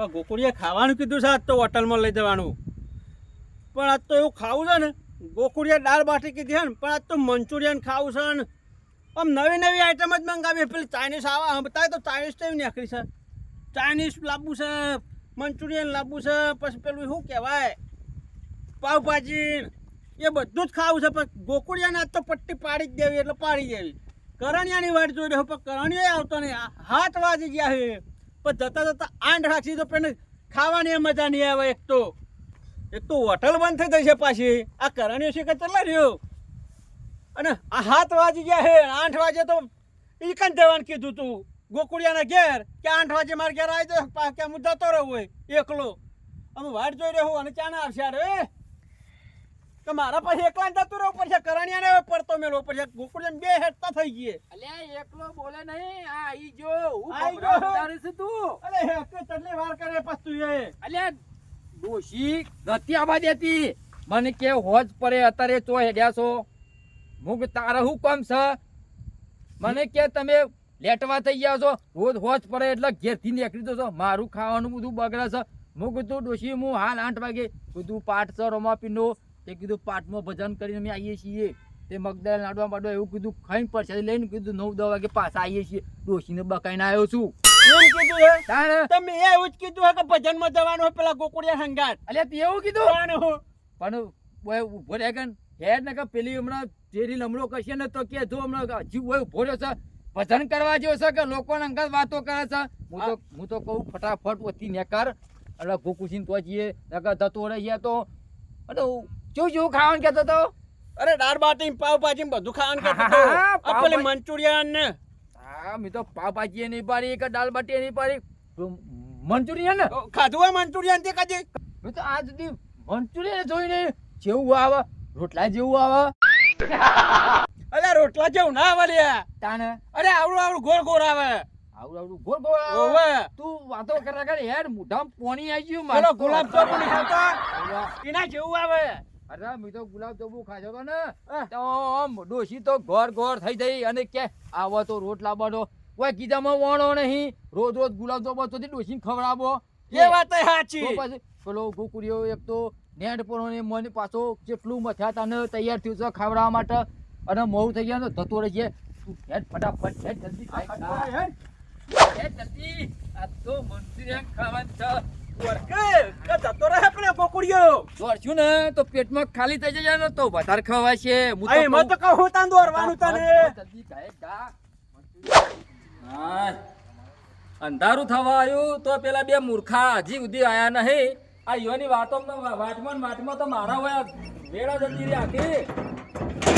હવે ગોકુળીએ ખાવાનું કીધું છે આજ તો હોટલમાં લઈ જવાનું, પણ આજ તો એવું ખાવું છે ને, ગોકુળીએ દાળ બાટી કીધી છે ને, પણ આજ તો મંચુરિયન ખાવું છે ને, આમ નવી નવી આઈટમ જ મંગાવી. પેલી ચાઇનીઝ આવા બતાવે તો ચાઇનીઝ તો એવી નીકળી છે, ચાઇનીઝ લાવવું છે, મંચુરિયન લાવવું છે, પછી પેલું શું કહેવાય પાવભાજી એ બધું જ ખાવું છે. પણ ગોકુળિયાને આજ તો પટ્ટી પાડી જ દેવી એટલે પાડી દેવી. કરણિયાની વાટ જોઈ રહ્યો પણ કરણિયો આવતો નહીં. 7 વાગી ગયા છે પણ જતા જતા 8 રાખી તો પેને ખાવાની મજા નહીં આવે. એક તો હોટલ બંધ થઈ ગઈ છે પાછી. આ કરણિયો છે કે ચાલે રહ્યો અને આ 7 વાગી ગયા છે. 8 વાગે તો એ કન જવાનું કીધું તું ગોકુળિયાના ઘેર કે 8 વાગે મારા ઘેર આવી જાય કે હું જતો રહું હોય એકલો. અમે વાટ જોઈ રહ્યો અને ચાને આવશે રે તો મારા પાસે એકલા જતું રહેવું પડશે. કરણિયાને પડતો મેળવો પડશે. ગોકુળિયાને 2 હેડતા થઈ ગયે. અલ્યા એકલો બોલે નહીં. આ આઈ જો હું આઈ બબડા ગયો. ઉતારે છે તું. અરે હેકે ચટલી વાર કરે પસ્તું એ. અલ્યા ડોશી નથી આવા દેતી. મને કે હોજ પડે અત્યારે ચો હેડ્યા છો. મુગ તારા હું કામ છે? મને કે તમે લેટવા થઈ ગયા છો. રોજ હોજ પડે એટલે ઘેરથી નીકળી દો છો. મારું ખાવાનું બધું બગડે છે. મું કીધું ડોશી હું હાલ 8 વાગે કીધું પાઠ છે રમાપીનો. તે કીધું પાઠમાં ભજન કરીને અમે આવીએ છીએ. તે મગદાળ લાડવા બાડવા એવું કીધું ખાઈને પરસાદી લઈને કીધું 9-10 વાગે પાછા આવીએ છીએ. ડોશીને બકાઈને આવ્યો છું. એમ કીધું હે તાણે તમે એવું જ કીધું હે કે ભજનમાં જવાનું હોય પેલા ગોકુળિયા સંગાત. અલ્યા તે એવું કીધું તાણે હું પણ ઓય ઉભો રહે કે હેડ ને કે પેલી હમણાં જેરી લમડો કશે ને તો કે જો હમણાં જીવ હોય ઉભો રહ્યો છે ભજન કરવા જેવો છે કે લોકોને અંગત વાતો કરે છે. હું તો કહું ફટાફટ ઓથી નેકર એટલે ગોકુશીન તો જઈએ નકર થતો રહી તો અને જેવું ખાવાનું કહેતો તો. અરે દાળ બાટી પાવભાજી બધું ખાવાનું કરતો હતો. હા, આ પેલી મંચુરિયન ને હા મેં તો પાવભાજી નહીં પાડી કે દાળ બાટી નહીં પાડી મંચુરિયન ને ખાધું હોય મંચુરિયન તે કદી. મેં તો આજ સુધી મંચુરિયન જોઈને જેવું આવે રોટલા જેવું આવે. અરે રોટલા જેવું ના આવે લ્યા. તાને અરે આવડું ગોળ ગોળ આવે. આવડું ગોળ ગોળ આવે. ઓવે તું વાતો કર્યા કરે યાર મોઢામાં પાણી આવી ગયું પેલો મારો. ગુલાબ જાંબુ નહીં ખાતા એના જેવું આવે. અરે મેં તો ગુલાબ જાંબુ ખાધો તો ને તો આમ ડોશી તો ઘોર ઘોર થઈ જઈ અને કે આવો તો રોટલા બાડો કોઈ કીધામાં વણો નહીં. રોજ રોજ ગુલાબ જાંબુ તો ડોશીને ખવડાવો. એ વાત સાચી. તો પછી પેલો ગોકુળિયો એક તો નેટ પર મને પાછો કેટલું મથ્યા તને તૈયાર થયું છે ખાવડાવવા માટે અને મોડું થઈ ગયા ને થતો રહી છે. તું હેડ ફટાફટ હેડ જલ્દી ખાઈ હેડ જલ્દી. આ તો મંચુરિયન ખાવાનું છે. જતો રહે પેલો ગોકુળિયો. દોડશું ને તો પેટમાં ખાલી થઈ જાય ને તો વધારે ખવાય છે. હું તો એમાં તો કહું તાન દોરવાનું તને. જલ્દી ખાય જા. અંધારું થવા આવ્યું તો પેલા બે મૂર્ખા હજી સુધી આયા નહીં. આ યોની વાતમાં તો મારા હોય વેળા જતી રહી આખી.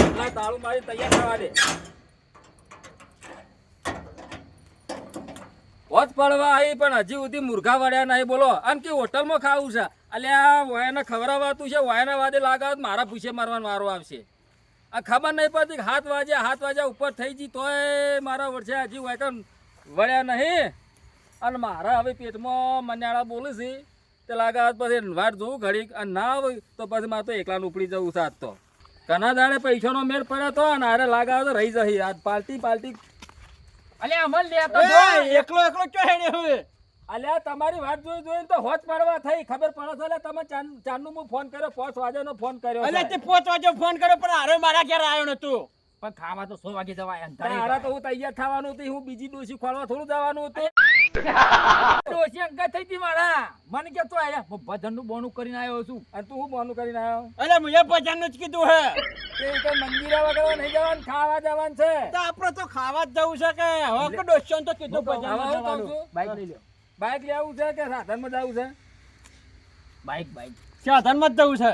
એટલા તાળું મારી તૈયાર થવા દે. હોજ પડવા આવી પણ હજી સુધી મૂર્ખા વળ્યા નહીં. બોલો આમ કે હોટલમાં ખાવું છે. અલ્યા વાયાને ખવડાવાતું છે. વાયાના વાદે લાગાવ મારા પૂછે મારવાનો વારો આવશે. આ ખબર નહીં પડતી કે 7 વાગ્યા ઉપર થઈ ગઈ તોય મારા વર્ષે હજી હોય તો વળ્યા નહીં. અને મારા હવે પેટમાં મન્યાળા બોલે છે તે લાગાવ પછી વાટ જોવું ઘડીક અને ના હોય તો પછી મારે તો એકલાને ઉપડી જવું છે. આજ તો ઘણા દાડે પૈસાનો મેળ પડ્યો તો અને આરે લાગાવ તો રહી જશે. આજ પાર્ટી અલ્યા અમલ લેતો એકલો ક્યાં હેડે હવે. અલ્યા તમારી વાત જોઈને તો હોજ પાડવા થઈ ખબર પડે છે. તમે ચાંદનું હું ફોન કર્યો 5 વાગ્યાનો ફોન કર્યો અલે તે 5 વાગે ફોન કર્યો પણ હારે મારા ઘેર આવ્યો નતો. પણ ખાવા તો 100 વાગે જવાય. તારા તો હું તૈયાર થવાનું હતું. હું બીજી ડોસી ખોલવા થોડું જવાનું હતું. ડોસી અંગત થઈ હતી મારા. મને કે તો આયા ભજનનું બોનું કરીને આવ્યો છું. અને તું હું બોનું કરીને આવ્યો? અલે મુએ ભજનનું જ કીધું હે. તે મંદિરે વગર નહીં જવાનું ખાવા જવાનું છે. તો આપણે તો ખાવા જ જવું છે કે હવે કે ડોસ્યો તો કીધું ભજન બાઈક લઈ લો. બાઈક લેવું છે કે સાધનમાં જવું છે? બાઈક સાધનમાં જ જવું છે.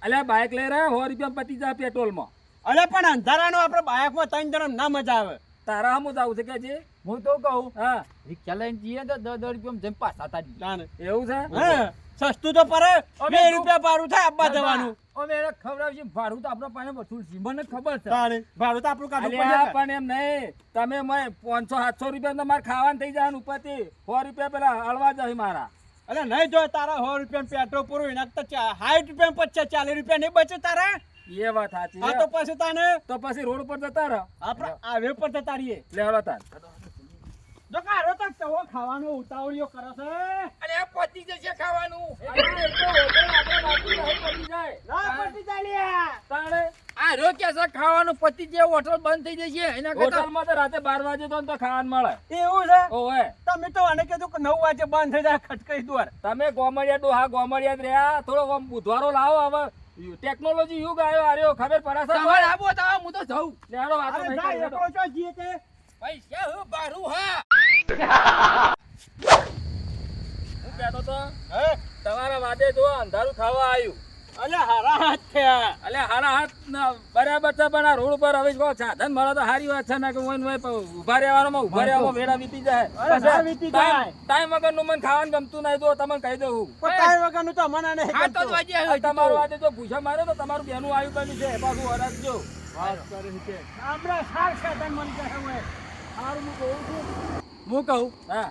અલ્યા બાઈક લઈ રહ્યા 100 રૂપિયા પતી જાય પેટ્રોલમાં. અલે પણ અંધારાનો આપણે બાઇકમાં 3 જણ ના મજા આવે. તારા હમું જવું છે કે જે હું તો કહું હા રિક્ષા લઈને જઈએ તો 10 રૂપિયા જેમ પાછા તારી તાને એવું છે. હા સસ્તું તો પડે. 2 રૂપિયા ભાડું થાય આબા જવાનું. અમે એને ખવડાવશે ભાડું તો આપણા પાસે વસૂલ છે. મને ખબર છે. તાને ભાડું તો આપણું કાઢવું અલ્યા પડે. પણ એમ નહીં તમે 500-700 રૂપિયા તમારે ખાવાનું થઈ જાય ઉપરથી 100 રૂપિયા પેલા હળવા જાય મારા. અલે નહીં જો તારા 100 રૂપિયા પેટ્રોલ પૂરું એના તો 60 રૂપિયા પછી 40 રૂપિયા નહીં બચે તારા. એ વાત સાચી. આ તો પછી તાને તો પછી રોડ ઉપર જતા રહો. આપણે હાઈવે પર જતા રહીએ. લેવડો તાર જો કારો તો તવો ખાવાનો ઉતાવળિયો કરે છે અરે આ પતી જશે ખાવાનું. અરે, એ તો હોટલ આપણે બાકી નહીં પતી જાય. ના પટી ચાલ્યા તાણે આ રો કે છે ખાવાનું પતી જાય હોટલ બંધ થઈ જશે એના કરતા હોટલમાં તો રાતે 12 વાગે તો ખાવાનું મળે. એવું છે ઓવે તમે તો આને કીધું કે 9 વાગે બંધ થઈ જાય ખટકઈ દ્વાર તમે ગોમડિયા ડોહા ગોમડિયા જ રહ્યા, થોડો આમ બુધવારો લાવો. હવે ટેકનોલોજી યુગ આવ્યો, આર્યો ખબર પડે છે? તમારે આવો તો આવો, હું તો જાઉં. લેડો વાતો અરે નહીં જા કરી, એકલો છો જીએ તે પૈસા હું બારું હા. હું કહેતો તો હે તમારા વાદે જો અંધારું થવા આવ્યું. અલે હારા હાથ થયા એટલે હારા હાથ બરાબર છે, પણ આ રોડ પર હવે જો સાધન મળે તો સારી વાત છે ને, કે ઉભા રહેવામાં વેડા વીતી જાય. અરે ના વીતી જાય. ટાઈમ વગર નું મને ખાવાનું ગમતું નહીં, તો તમને કહી દઉં. પણ ટાઈમ વગરનું તો મને નહીં આ તો ગમતું. વાજે આ હજી તો. તમારું વાદે જો ભૂસા મારે તો તમારું બેનું આવ્યું બન્યું છે, પાછું વરસજો. વાત કરી છે આપણે સાર છે તને મન કહે હોય સારું હું કહું છું હું કહું હા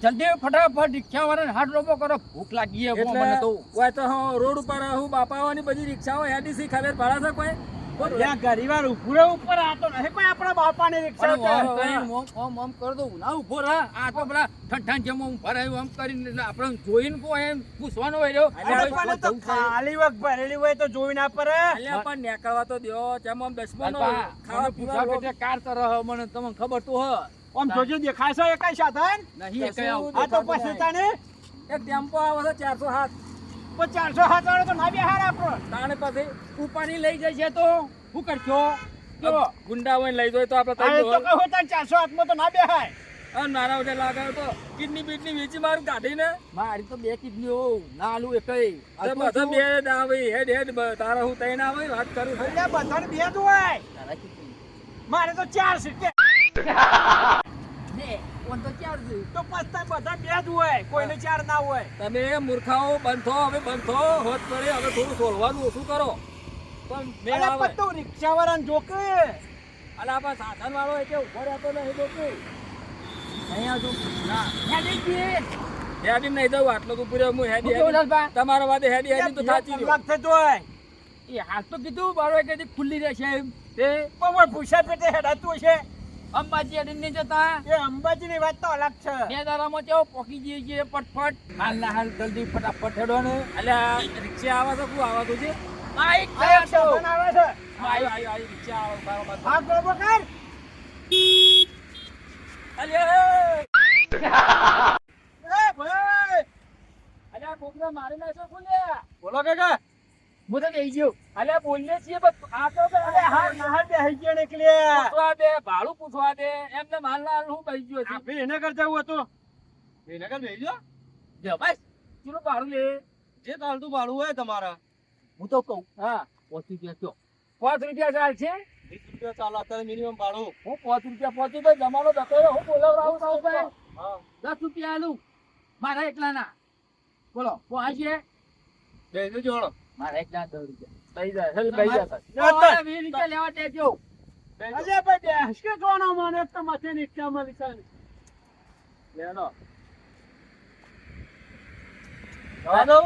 જલ્દી ફટાફટ રિક્ષા વાળાને હાથ રોબો કરો, ભૂખ લાગી છે બહુ મને તો. એટલે તો હું રોડ ઉપર હું બાપાઓની બધી રિક્ષાઓ હેડી સી ખબર પડે છે કોઈ? ત્યાં ગરીવાર ઉભુરે ઉપર આતો નહીં કોઈ આપણા બાપાની રિક્ષા પણ છે. ઓમ કરીને ઓમ કર દઉં ના ઉભો રહે. આ તો પેલા ઠંઠા જેમ આમ ભરાયું આમ કરીને એટલે આપણે જોઈને કોઈ એમ પૂછવાનો હોય રહ્યો. અરે પણ તો ખાલી વખ ભરેલી હોય તો જોઈ ના પડે અલ્યા પણ નેકળવા તો દ્યો, જેમ આમ દસમાનો બાપા, ખાવા મને પૂછા પીવા પેટે કાર તરહ મને તમને ખબર તો હ આમ જોજો દેખાય છે એ કઈ સાધન નહીં એ કઈ આવું. આ તો પછી તને એક ટેમ્પો આવે છે 407, 400 હાથ વાળો તો ના બેહાર આપણો તાણે પછી ઉપાડી લઈ જશે તો શું કરશો? જો ગુંડા હોય લઈ જાય તો આપણે આ તઈ તો કહું તને 400 હાથમાં તો ના બેહાય અને મારા વડે લાગાયો તો કિડની બીડની વેચી મારું કાઢીને મારી તો 2 કિડનીઓ ના આલું એ કઈ તો બધા બે આવે હેડ હેડ તારા હું તઈ ના આવે વાત કરું છું. એટલે બધાને બે જ હોય મારે તો 4 સીટે તો ચાર છે. તો પસ્તા બધા બે જ હોય કોઈને 4 ના હોય તમે મૂર્ખાઓ બંધો હવે બંધો હોત પડે, હવે થોડું સોલવાનું ઓછું કરો પણ મેળ અરે આવે. પણ તું રિક્ષા વાળાને જોકે અલા આપા સાધન વાળો એટલે ઉભો રહેતો નહીં ડોકી. અહીંયા જો ના હેડી ગઈ. હેડી નહીં દઉં આટલો તો પૂરે હું હેડી હું કેવું હેડી લાલબા? તમારા વાદે હેડી હેડી તો થાચી રહ્યો. કલાક થતો હોય એ હાલ તો કીધું બારો કે ખુલ્લી રહેશે એમ. તે પણ ભૂસા પેટે હેડાતું હશે અંબાજી અડીને નહીં જતા. એ અંબાજીની વાત તો અલગ છે બે દાડામાં તેઓ પોકી જઈએ છીએ ફટફટ. હાલ ના હાલ જલ્દી ફટાફટ હેડો ને. અલ્યા રિક્ષા આવે છે શું આવતું છે? માઈક આ એક સાધન આવે છે આયો આયો આયો રિક્ષા આવે બરાબર. હા ગોબો કર અલ્યા એ ભાઈ અલ્યા કોકને મારી નાખ્યો ખુલ્યા. બોલો કાકા હું તો કહી ગયો. અલ્યા બોલીએ છીએ પણ આ તો બે અરે હા નહાર બે હઈ ગયા ને એકલ્યા પૂછવા દે, ભાડું પૂછવા દે, એમને માલ ના હું કહી ગયો છું. આપી એને કર જવું હતું એને કર બેસજો જો બસ ચલો ભાડું લે. જે ચાલતું ભાડું હોય તમારા હું તો કહું હા પહોંચી ગયા છો. 5 રૂપિયા ચાલ છે. 20 રૂપિયા ચાલો અત્યારે મિનિમમ ભાડું હું 5 રૂપિયા પહોંચી તો જમાનો જતો રહ્યો. હું બોલાવરાવું છું ભાઈ. હા 10 રૂપિયા આલું મારા એકલાના. બોલો પહોંચીએ. બેસજો જોડો મારા એકલા 10 રૂપિયા. થઈ જાય હેલ થઈ જાય. તમારે 20 રૂપિયા લેવા દેજો. અરે ભાઈ બેસ કે કોનો મને તો માથે રિક્ષામાં વિચાર લેનો જવા દઉં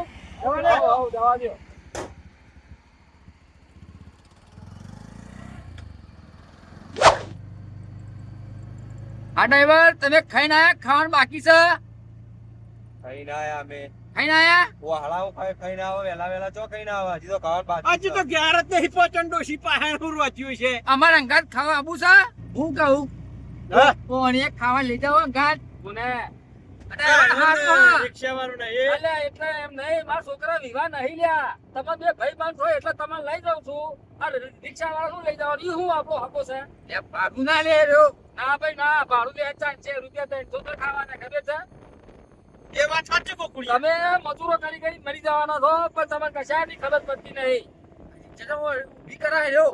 જવા દો. હા ડ્રાઈવર તમે ખાઈને આયા? ખાવાનું બાકી છે? ખાઈને આયા અમે ખાઈને આયા? વહાળાઓ ખાઈને આવો વેલા વેલા ચો ખાઈને આવો હજી તો ખાવાનું બાકી હજી તો 11 જ નહીં પહોંચન ડોશી પાસે રોચ્યું છે અમારા અંગાત ખાવા આવું છે? હું કહું હા કોને ખાવા લઈ જાવ અંગાત? કોને? રિક્ષા વાળું નહીં અલ્યા એટલે એમ નહીં, મારા છોકરા વિવાહ નહીં લ્યા. તમે બે ભાઈ બંધ છો એટલે તમને લઈ જાઉં છું. આ રિક્ષા વાળા શું લઈ જવાનું? ઈ હું આપણો હકો છે? એ ભાગું ના લે રહ્યો. ના ભાઈ ના, ભાડું લે ₹400 ₹300 તો ખાવાના ખબર છે? એ વાત સાચી કોકુડી તમે મજૂરો કરી કરી મરી જવાના છો પણ તમને કશાની ખબર પડતી નહીં. ચલો ઊભી કરાય રહ્યો.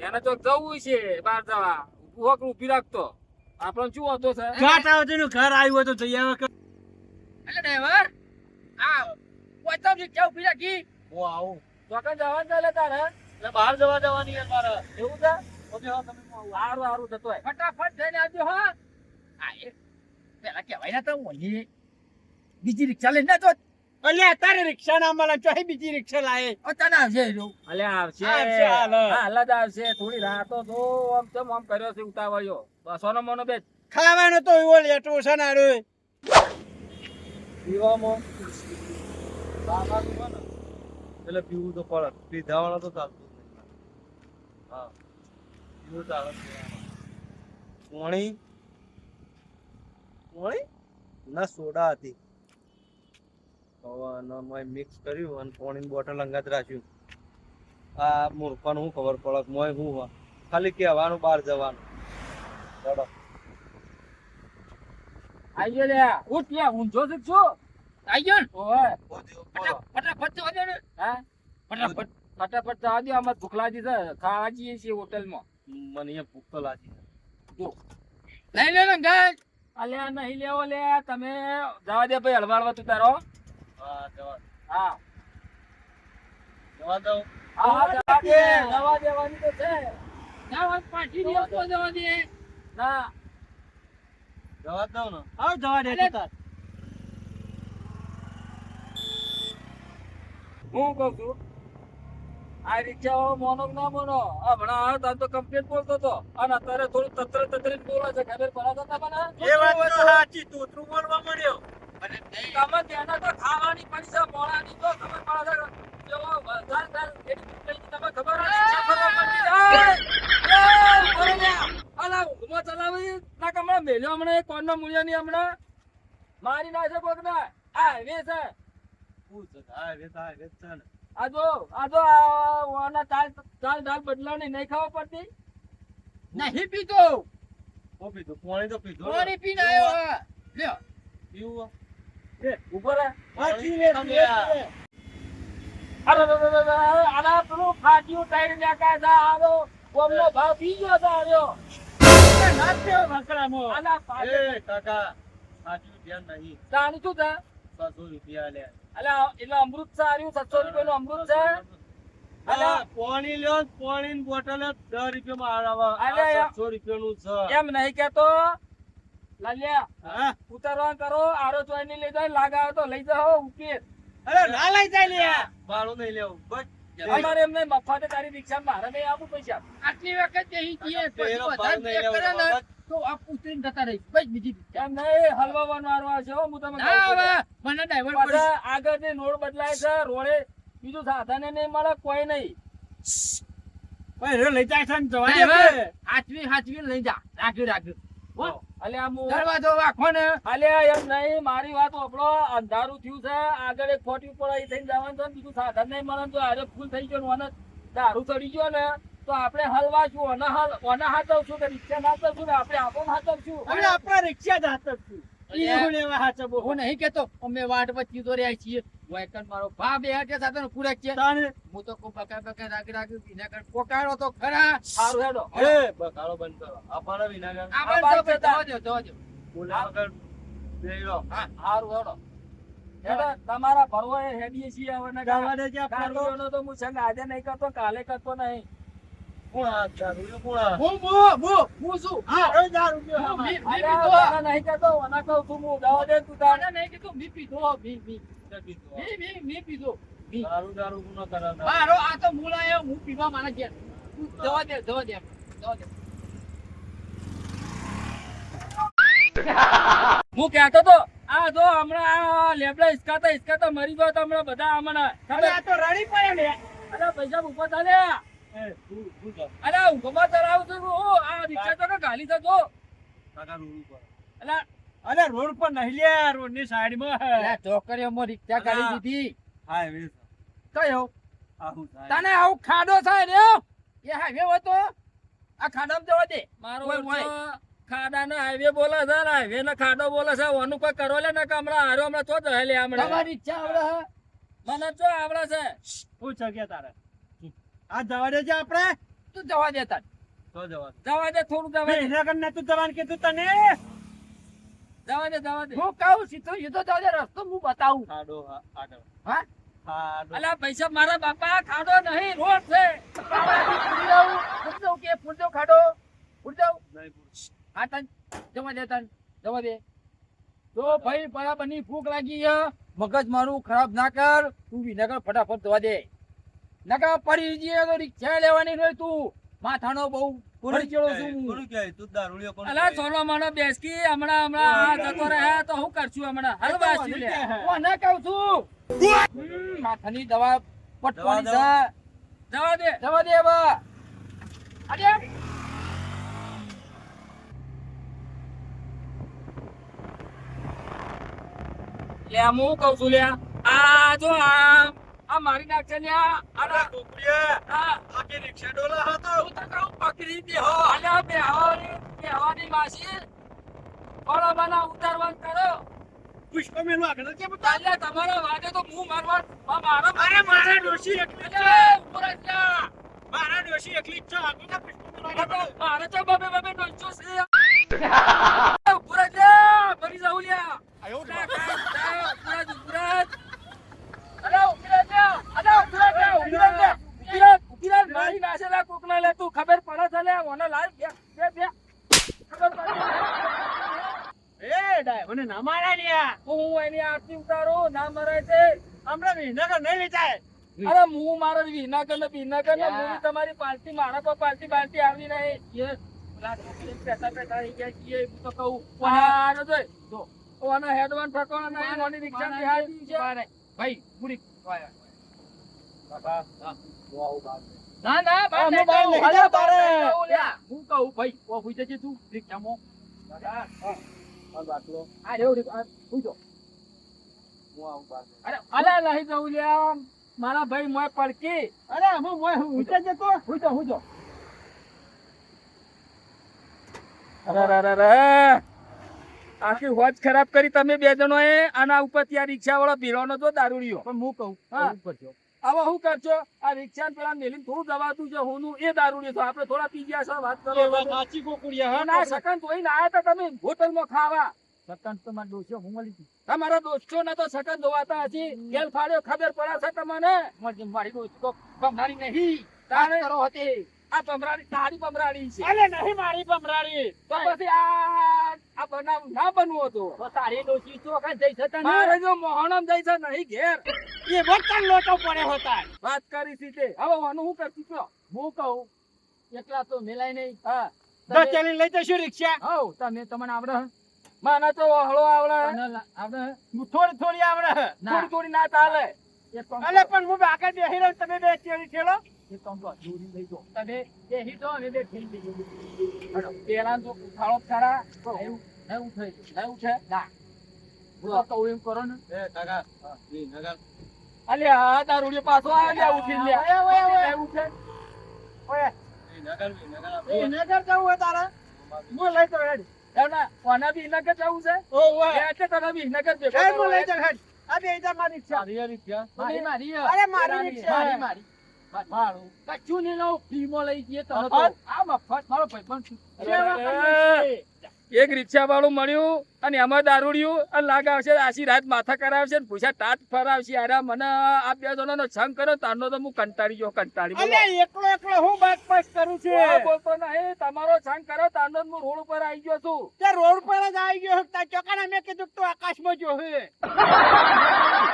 એને તો જવું છે બહાર જવા, ઊભી રાખતો. આપણને શું હતો છે? ઘાટ આવતી નું ઘર આવ્યું હોય તો જઈ આવે કે એટલે ડ્રાઈવર આ પોતામ રિક્ષા ઊભી રાખી. હું આવું ચોકન જવાનું છે લે તારે? એટલે બહાર જવાની યાર મારે એવું છે? હારું હારું જતો હોય. ફટાફટ જઈને આવજો હા. આ એ પેલા કહેવાય ના તો ઓલી બીજી રિક્ષા લઈને તો અલ્યા તારે રિક્ષા ના મળે ચોહી બીજી રિક્ષા લાય તને આવશે રહ્યો. અલ્યા આવશે આવશે, હાલ. હાલ જ આવશે. થોડી રાહતો તો આમ તેમ આમ કર્યો છે ઉતાવળ્યો. 200 નો મોનો બે ખાવાનો તો એવો લેટવો છે ને આરો પીવામાં ખાવાનું હોય ને એટલે પીવું તો પડે પીધા વાળા તો ચાલતું જ નહીં હા પીવું ચાલે પાણી પાણી ના સોડા હતી હવે મિક્સ કર્યું અને પાણીની બોટલ અંગાત રાખ્યું આ મૂર્ખાને શું ખબર પડે મોય શું હોય ખાલી કહેવાનું બહાર જવાનું ચડો આઈ ગયો લે ઉઠ લે ઊંઝો છે શું આઈ ગયો ને? ઓય ફટાફટ જવા દે ને. હા ફટાફટ ફટાફટ જવા દો આમાં ભૂખ લાગી છે ખાવા જઈએ છીએ હોટલમાં મને અહીંયા ભૂખ તો લાગી લઈ લે ને ગાય. અલ્યા નહીં લેવો લે તમે જવા દે ભાઈ હળવાળવા તું તારો હા જવા હા જવા દઉં હા જવા દે જવા દેવાની તો છે જવા પાછી દિવસ તો જવા દે. ના જવા દઉં ને આવ જવા દે તું તાર હું કહું છું આ રિક્ષાઓ મોનો કે ના મોનો હમણાં તાર તો કમ્પ્લેટ બોલતો હતો અને અત્યારે થોડું તતરી બોલે છે ખબર પડે છે તમને એ વાત તો સાચી તોતરું બોલવા મળ્યો તમે તેના તો ખાવાની પૈસા મોડાની તો ખબર પડે છે જેવો વધારે થાય એની કઈ તમે ખબર રિક્ષા ફરવા માંડી જાય એ બોલે લે અલા ઊંઘમાં ચલાવી ના કમળા મેલ્યો હમણાં એક કોણનો મૂલ્ય નહીં હમણાં મારી નાખે કોક ના આ વે છે હા વેત છે ને આજો આ ઓના તાલ દાલ બદલાવની નહીં ખાવા પડતી નહીં પીતો. ઓ પીધું પાણી તો પીધું પાણી પીને આવ્યો હે. લ્યો. પીવું ઉભો રહે પાછી લે તું લે. અરે આના પેલું ફાટ્યું ટાઈડ નાખા છે આનો કોમનો ભાવ પી ગયો છે આવ્યો નાચ દેવો ભાકરામાં. આના ફાટ્યું એ કાકા સાચું ધ્યાન નહીં તાણી શું છે 600 રૂપિયા લે અલા એટલે અમૃત છે આર્યું 700 રૂપિયાનું અમૃત છે અલા પાણી લ્યો ને પાણીની બોટલ 10 રૂપિયામાં આવે અલે આ 700 રૂપિયાનું છે એમ નહીં કેતો લાલ્યા હા ઉતારવા કરો આરો ચોઈ ની લઈ જાય લાગા તો લઈ જાઓ ઉકેર અરે ના લઈ જાય લે ભાડું નહીં લેવું બસ અમારે એમને મફતે તારી રિક્ષા મારે નહીં આપું પૈસા આટલી વખત જઈ જઈએ પછી એનો વધારે ભાવ નહીં ચેક કરે ને લેવો તો આ ઉતરીને જતા રહી. બસ બીજી એમ નહીં હલવાનો વારો આવશે હો હું તમને ના કહું છું. હવે મને ડાયવર્ટ પડી. પાછા આગળથી રોડ બદલાય છે રોડે બીજું સાધન નહીં મળે કોઈ નહીં ભાઈ રે લઈ જાય છે ને જવા દે ડ્રાઈવર, કે. હાચવી લઈ જા. રાખ્યું. હો. અલ્યા હું દરવાજો વાંખો ને. અલ્યા એમ નહીં મારી વાત આપણો અંધારું થયું છે આગળ એક ખોટી પડાઈ થઈને જવાનું છે ને બીજું સાધન નહીં મળે ને તો હારે ફૂલ થઈ ગયો ને ઓને દારૂ ચડી ગયો ને તો આપણે હલવા છું ઓના હાથવશું કે રિક્ષા ના હાથવશું ને આપણે આપો હાથવશું હવે આપણા રિક્ષા જ હાથ જ છું. ઈ હું લેવા હાચો બોલ. હું નહીં કેતો અમે વાટ વચ્ચે તો રહ્યા છીએ. વાયકન મારો ભા બે હાથે સાથે પૂરા છે. તાને હું તો કોઈ બકા રાખ્યું વિના કર પોકારો તો ખરા. સારું હેડો એ બકાળો બંધ કરો આપણને વિનાગર આ આ બંધ બાજુ જવા દો, જવા દો. બોલ્યા વગર બેહી રહો. સારું હેડો હેડો તમારા ભરવો એ હેડીએ છીએ હવે ને જવા દે જ્યાં ફરવો. ગાડીઓનો તો હું સંગ આજે નહીં કરતો કાલે કરતો નહીં કોણ આ દારૂ કોણ આ? હું શું? હા રોજ દારૂ પીવો હું હા. મી અલ્યા, પીધો. તને નહીં કરતો ઓના કહું છું હું જવા દે તું તારે તારે નહીં કીધું, મી પીધો. મી પીધો. મી. દારૂ કોણ કરે મારો આ તો મૂળાયો, હું પીવા મારા ઘેર. તું જવા દે. જવા દે. હું કહેતો તો આ જો હમણાં આ લેબડા હિસકાતા મરી ગયો તો હમણાં બધા હમણાં અરે આ તો રડી પડ્યો લે. અરે પૈસા ઉપર ચાલે એ તું જા અરે ઊંઘમાં ચલાવું છું હું આ રિક્ષા તો ગાલી થતો કાકા રૂ પર અલા અરે રોડ પર નહીં લે રોડની સાઈડમાં હે. અલા, ચોકડીઓમાં રિક્ષા કાઢી દીધી. હા વે કયો? આહું થાય તને આવું ખાડો થાય ને એ હાઈવે હોય તો આ ખાડામાં જવા દે. મારો ઓય, ઓય. ખાડા ના હાઈવે બોલે છે ને હાઈવે ના ખાડો બોલે છે ઓનું કોઈ કરો લે ને કે હમણાં હારો હમણાં તો જ લે હમણાં તમારી રિક્ષા આવડે હે? મને તો આવડે છે શું છે કે તારે આ જવા દે છે આપણે તું જવા દે તાર. તો જવા દે. જવા દે થોડું જવા દે એના કર નતું જવાનું કીધું તને જવા દે હું કહું સીધો જવા દે, રસ્તો હું બતાવું. ખાડો હા આગળ હા? ખાડો અલા પૈસા મારા બાપા ખાડો નહીં રોડ છે ફૂટજો ખાડો. ફૂટજો. નહીં પૂછ. હા તન જવા દે તન. જવા દે. તો ભાઈ બરાબરની ભૂખ લાગી છે. મગજ મારું ખરાબ ના કર. તું વિનેગર ફટાફટ જવા દે. નકા પડી જઈએ તો રિક્ષા લેવાની નહીં તું. માથાનો બહુ ફરચેલો છું હું. કોનું કહેવાય? તું દારૂડિયો કોનું અલા કહેવાય? સોનો માનો બેસકી હમણાં આ જતો રહ્યા તો હું કરશું હમણાં હાલ વાસી લે કોને કહું છું માથાની દવા પટવાની છે. જવા દે જવા દે હવે. અરે લે હું કહું છું લે આ જો આ મારી નાખશે લે અરે ગોકુળિયા, આ આખી રિક્ષા ડોલા હતો. હું તો કહું પકડી દેહો અલ્યા બેહવાની માસી બરાબરના ઉતારવાનું કરો પુષ્પ મેલું આગળ કેમ ઉતાર? અલ્યા તમારા વાગે તો હું મારવા મારા અરે મારા ડોશી એકલી જ છે. અલ્યા ઉપર જ જા. મારા ડોશી એકલી જ છે. આગળ તો પુષ્પ મેલું આગળ. મારે તો બબે ડોલચો છે ઉપર જ જા ભરી જાઉં લ્યા ખબર પડે છે લે ઓને લાલ બે ખબર પડે એ ડાય, મને ના મારા લ્યા. હું એની આરતી ઉતારું ના મરાય છે હમણાં વિનગર નહીં લીધાય. અરે હું મારો વિનાકર ને હું તમારી પાર્ટી મારા પર પાર્ટી આવી નહીં એ પેલા છોકરી પેટા થઈ ગયા છીએ હું તો કહું આનો જોઈ જો ઓનો હેડવાન ઠકોણો નહીં ઓની રિક્ષા બિહારી છે ભાઈ પૂરી બાબા, ના ના બહાર અમે નહીં બહાર જાઉં. નહીં અરે જાઉં બહાર તારે. નહીં જાઉં લ્યા. હું કહું ભાઈ ઓ ભૂઈ જજે તું રિક્ષામાં. આ બાટલો. આ રેવ રિક્ષા આ ભૂઈ જો. હું આવું બાર. અરે અરે નહીં જવું લ્યા મારા ભાઈ મોય પડકી અરે હું ઊંચા જતો. ભૂઈ જો ભૂઈ જો. અરે આખી હોજ ખરાબ કરી તમે બે જણોએ આના ઉપર ત્યાં રિક્ષા વાળો ભીડોનો તો દારૂડિયો પણ હું કહું હા. એવું કરજો. હવે શું કરશો આ રિક્ષા પેલા મેલીને થોડું દવાતું છે હું એ દારૂડિયો છો આપણે થોડા પી ગયા છો વાત એ વાત કરો સાચી ગોકુળિયા, હા. ના સકન જોઈને આયા હતા તમે હોટલમાં ખાવા સત્તાન તો મારો ડોશિયો હું મળી હતી. તમારા દોસ્તો ના તો સકન ધોવાતા હજી ગેલ ફાડ્યો ખબર પડે છે તમને મારી ડોશી તો ભમરાની નહીં. તારે કરો હતી. આ પમરાડી તારી પમરાડી છે અરે નહીં મારી ભમરાડી. તો પછી આ બનાવ ના બનવો હતો તો તારી ડોશી ચોખા જઈ શકતા મારે જો મોહણમ જાય છે નહીં ઘેર એ બટન લોટો પડે હોતા. વાત કરી છે તે હવે આનું શું કરશું છો હું કહું એકલા તો મેલાય નહીં. હા દસ ચાલીને લઈ જશું રિક્ષા. હઉ તમે તમને આવડે હે? મને તો હળો આવડે તને આવડે હે? થોડી થોડી આવડે. ના. થોડી થોડી ના ચાલે એક કામ અલે કરો. પણ હું આગળ બેસી રહ્યો, તમે બે ચેડી ઠેલો. એક કામ કરો, દોરી લઈ જાઓ. તમે બેસી જાઓ અને બે ઠેલી લઈ જાઓ. હેડો, પેલા તો ઉઠાડો જ ખરા એવું નહીં ઉઠે. નહીં ઉઠે ના હું તો કહું એમ કરો ને. એ કાકા, ઈ નગર. અલે આ દારૂડિયો પાછો આવે લે ઉઠી લે ઓય, ઓય, ઓય. નહીં ઉઠે ઓય, ઈ નગર, ઈ નગર આપણે. એ નગર જવું હોય તારે? હું લઈ જાઉં હેડ. એના કોના બી નગર જવું છે ઓય. એટલે તને બી નગર ભેગો હેડ, હું કરવો લઈ જાઉં હેડ. આ બે જા મારી રિક્ષા. તારી આ રિક્ષા? મારી મારી હે. અરે મારી રિક્ષા. મારી મારી મારું. કચ્છું ને લઉં ફ્રીમાં લઈ જઈએ તમે તો. મફત? આ મફત મારો ભાઈબંધ છું. સેવા કરવી છે. એક રિક્ષા વાળું મળ્યું અને એમાં દારૂડિયું અને લાગાવશે આશી રાત માથા કરાવશે ને પૂછા ટાટ ફરાવશે અરે મને આ બે જણાનો સંગ કર્યો તારનો તો હું કંટાળી ગયો કંટાળી બોલો. અલે એકલો એકલો હું બાત પાસ કરું છું. કોઈ બોલતો નહીં તમારો સંગ કર્યો તારનો જ હું રોડ ઉપર આવી ગયો છું તે રોડ પર જ આવી ગયો હતા ચોકાના મેં કીધું તું આકાશમાં જો હે.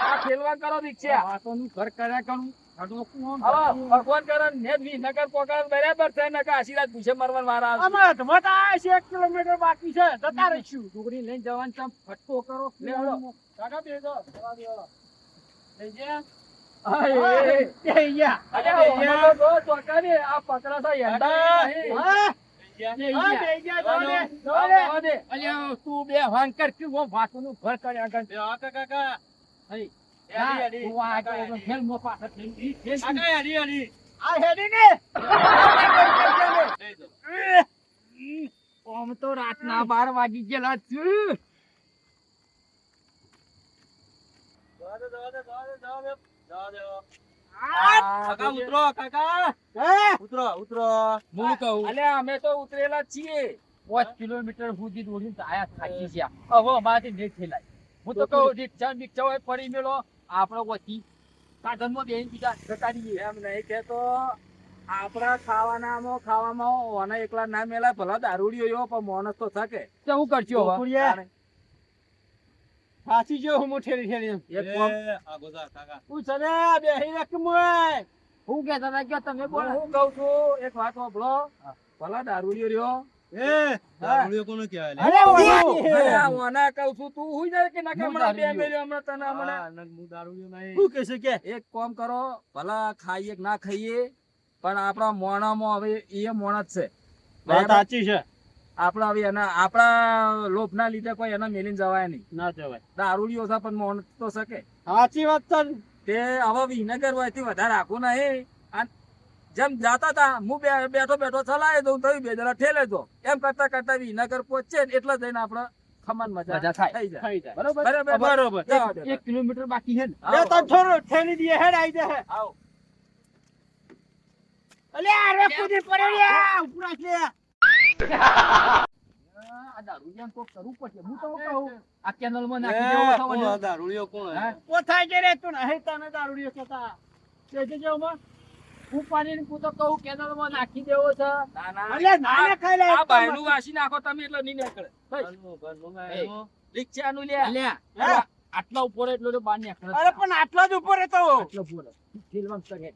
આ ખેલવા કરો રિક્ષા વાતોનું ઘર કર્યા કરું. આટલો કોણ હવે ભગવાન કરે ને જ વિસનગર પોકાર બરાબર છે ને કે આશીર્વાદ પૂછે મરવાન વાળા આવશે. અમારે ધમત આ છે 1 કિલોમીટર બાકી છે જતા રહીશું. છોકરી લઈને જવાનું છે, ફટકો કરો. લે હળો. કાકા બેસો. લઈ જા. અરે, એ યા. અરે, ઓમાં તો જો ચોકાની આ પકડા તો યંડા નહીં. હા એ હા, યા. બે જા, દોડે, આ દોડે. જવા દે. અલ્યા તું બે વાન કર કે હું વાતોનું ઘર કર્યા કર. બે કાકા, કાકા. હઈ. યારી, ના, યારી. તું આ આગળ ખેલમાં પાછળ થઈને ઈ ખેલ શું? કાકા, યારી, યારી. આ હેડી ને લઈ જાઓ. આમ તો રાતના 12 વાગી ગયેલા છું. જવા દે, જવા દે, જવા દે, જવા દે. જવા દે. આ કાકા, ઉતરો, કાકા. હે ઉતરો, ઉતરો. હું કહું અલ્યા અમે તો ઉતરેલા જ છીએ 5 કિલોમીટર સુધી દોડીને તો આયા થાકી ગયા. હવે અમારાથી નહીં ખેલાય. હું તો કહું રિક્ષા બિક્ષા હોય પડી મેલો આપણે વચ્ચે સાધનમાં બેહીને બીજા જતા રહીએ. એમ નહીં કેતો આપણા ખાવામાં ઓના એકલા ના મેલા ભલા દારૂડિયો એવો પણ માણસ તો શકે તો હું કરશું હવે? ગોકુળિયા. સાચી જો હું ઠેરી ઠેરી એમ. એક કોમ એ, આ ગોધા, કાકા. હું સને બેહી રાખ મોય હું કહેતા હતા કે તમે બોલો હું કહું છું એક વાત સાંભળો ભલા દારૂડિયો રહ્યો દારૂડિયો કોને કહેવાય લે? અરે ઓય! અરે આ ઓના કહું છું તું હુઈ જાય કે ના કે હું હમણાં બે દારૂડિયો. મેલ્યો હમણાં તને હમણાં હા, હું દારૂડિયો નહીં. શું કહેશે કે એક કામ કરો ભલા ખાઈએ કે ના ખાઈએ પણ આપણા મોણામાં હવે એ મોણ જ છે વાત સાચી છે આપણા હવે એના આપણા લોભના લીધે કોઈ એના મેલીને જવાય નહીં ના જવાય દારૂડિયો છે પણ મોણ તો શકે સાચી વાત છે તે હવે વિનેગર હોયથી વધારે રાખવું નહીં અને જેમ જાતા હતા હું બેઠો બેઠો ચલાવી દઉં તો બે જણા ઠેલે દો એમ કરતા કરતા વિનેગર પહોંચે ને એટલે જઈને આપણે ખમણ મજા મજા થાય. થઈ જાય થઈ જાય બરોબર બરાબર બરોબર જવા દો. 1 કિલોમીટર બાકી છે ને બે તો થોડું ઠેલી દઈએ હેડ આઈ જાય આવો. અલે અરે કુદી પડે રે ઉપરા છે આ દારૂડિયાને કોક કરવું પડશે હું તો કહું આ કેનલમાં એ, નાખી દેવો છો કોણ મને. આ દારૂડિયો કોણ હે? હા? કોથાય કે રે તું નહીં તને દારૂડિયો કહેતા કે જે માં હું પાણીને હું તો કહું કેનલમાં નાખી દેવો છે ના, ના. અલે નાને ખાઈ લે આ બાયનું વાસી નાખો તમે એટલે નહીં નીકળે ઘરનું, ઘરનું એ. ગાયનું. રિક્ષાનું લે અલ્યા હા? આટલા ઉપર એટલો તો બહાર નીકળે અરે પણ આટલા જ ઉપર હતો આટલો ઉપર ઠેલવાનું છે.